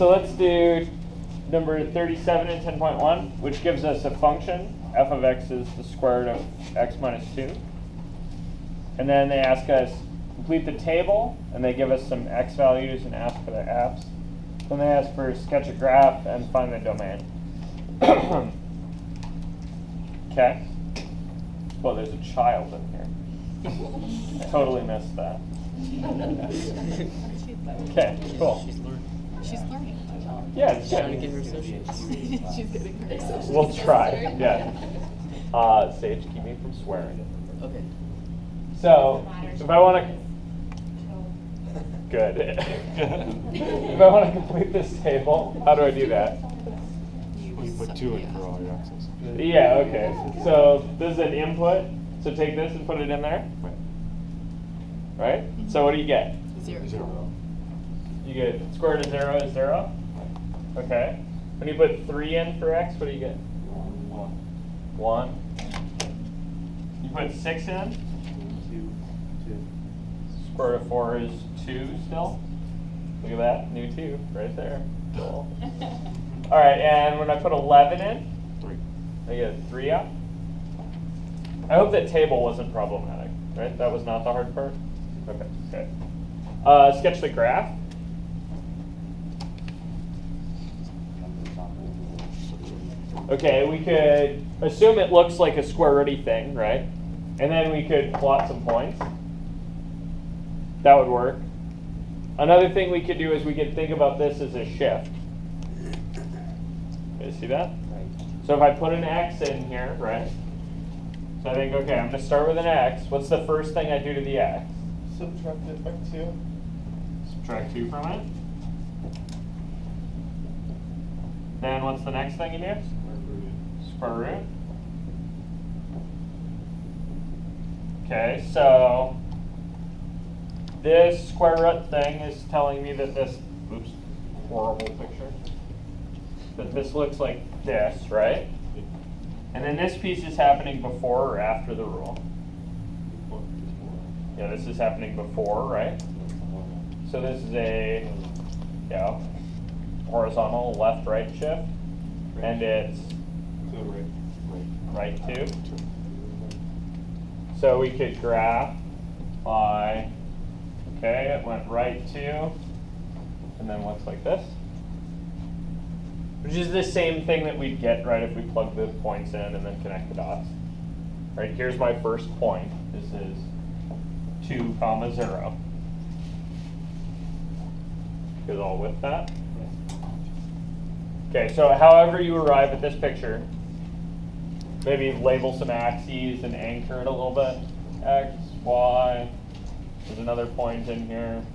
So let's do number 37 in 10.1, which gives us a function. F of x is the square root of x minus 2. And then they ask us complete the table, and they give us some x values and ask for the f's. Then they ask for sketch a graph and find the domain. Okay. Well, there's a child in here. I totally missed that. Okay, cool. She's learning. Yeah, it's She's trying to good. get her associates. She's getting her associates. We'll try. Yeah. Sage, keep me from swearing. Okay. So, if I want to, good. If I want to complete this table, how do I do that? Well, you put 2 in for all your x's. Yeah. Okay. So this is an input. So take this and put it in there. Right. So what do you get? 0. 0. You get square root of 0 is 0. Okay. When you put 3 in for x, what do you get? 1. You put 6 in. 2. Square root of 4 is 2 still. Look at that, new 2 right there. Cool. All right, and when I put 11 in, 3. I get a 3 up. I hope that table wasn't problematic, right? That was not the hard part? Okay, good. Sketch the graph. Okay, we could assume it looks like a square rooty thing, right? And then we could plot some points. That would work. Another thing we could do is we could think about this as a shift. You see that? So if I put an x in here, right? So I think, okay, I'm going to start with an x. What's the first thing I do to the x? Subtract it by 2. Subtract 2 from it. Then what's the next thing you do? Square root. Okay, so this square root thing is telling me that this, oops, horrible picture, that this looks like this, right? And then this piece is happening before or after the rule? Yeah, this is happening before, right? So this is a, yeah, horizontal left-right shift, and it's right 2. So we could graph by, okay, it went right 2, and then looks like this. Which is the same thing that we'd get, right, if we plug the points in and then connect the dots. Right, here's my first point. This is 2, 0. Goes all with that. Okay, so however you arrive at this picture, maybe label some axes and anchor it a little bit. X, Y, there's another point in here,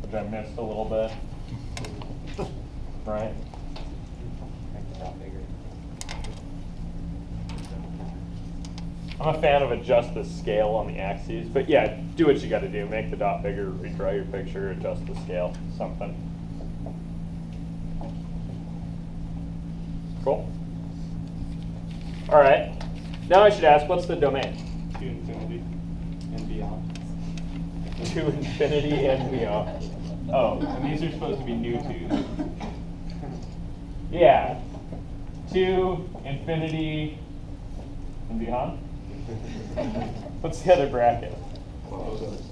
which I missed a little bit. Right? I'm a fan of adjust the scale on the axes, but yeah, do what you got to do. Make the dot bigger, redraw your picture, adjust the scale, something. Cool. All right. Now I should ask, what's the domain? To infinity and beyond. To infinity and beyond. Oh, and these are supposed to be new 2's. Yeah. To infinity and beyond. What's the other bracket? Closed.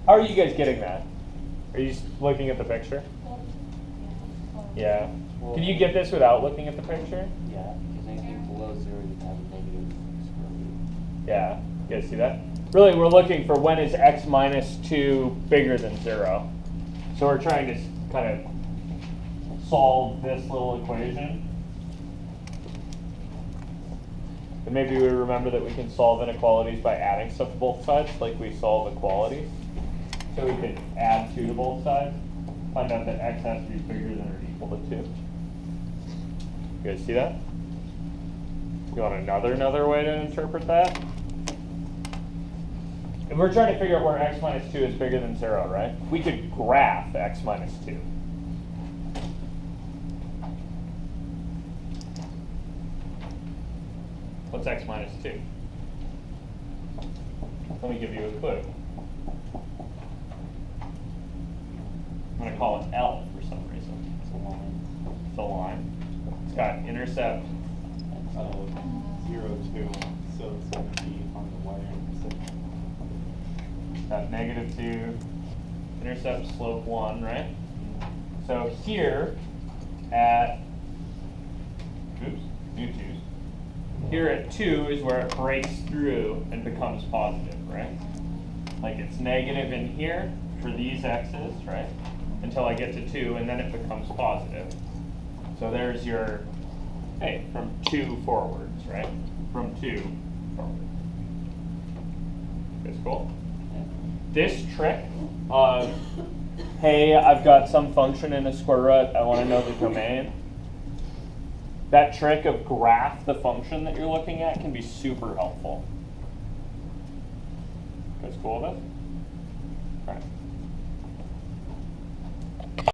How are you guys getting that? Are you just looking at the picture? Yeah. Can you get this without looking at the picture? Yeah, because anything below 0 you have a negative square root. Yeah. You guys see that? Really, we're looking for when is x minus 2 bigger than 0. So we're trying to kind of solve this little equation. And maybe we remember that we can solve inequalities by adding stuff to both sides, like we solve equalities. So we could add 2 to both sides, find out that x has to be bigger than or equal to 2. You guys see that? You want another way to interpret that? If we're trying to figure out where x minus 2 is bigger than 0, right? We could graph x minus 2. What's x minus 2? Let me give you a clue. I'm gonna call it L for some reason. It's a line. It's a line. It's got intercept. 0, 2, so it's gonna be on the y-intercept. Got -2, intercept slope 1, right? So here at, oops, new 2s. Here at 2 is where it breaks through and becomes positive, right? Like it's negative in here for these x's, right? Until I get to 2, and then it becomes positive. So there's your, hey, from 2 forwards, right? From 2 forward. That's cool. This trick of, hey, I've got some function in a square root, I want to know the domain. That trick of graph the function that you're looking at can be super helpful. That's cool with it? All right.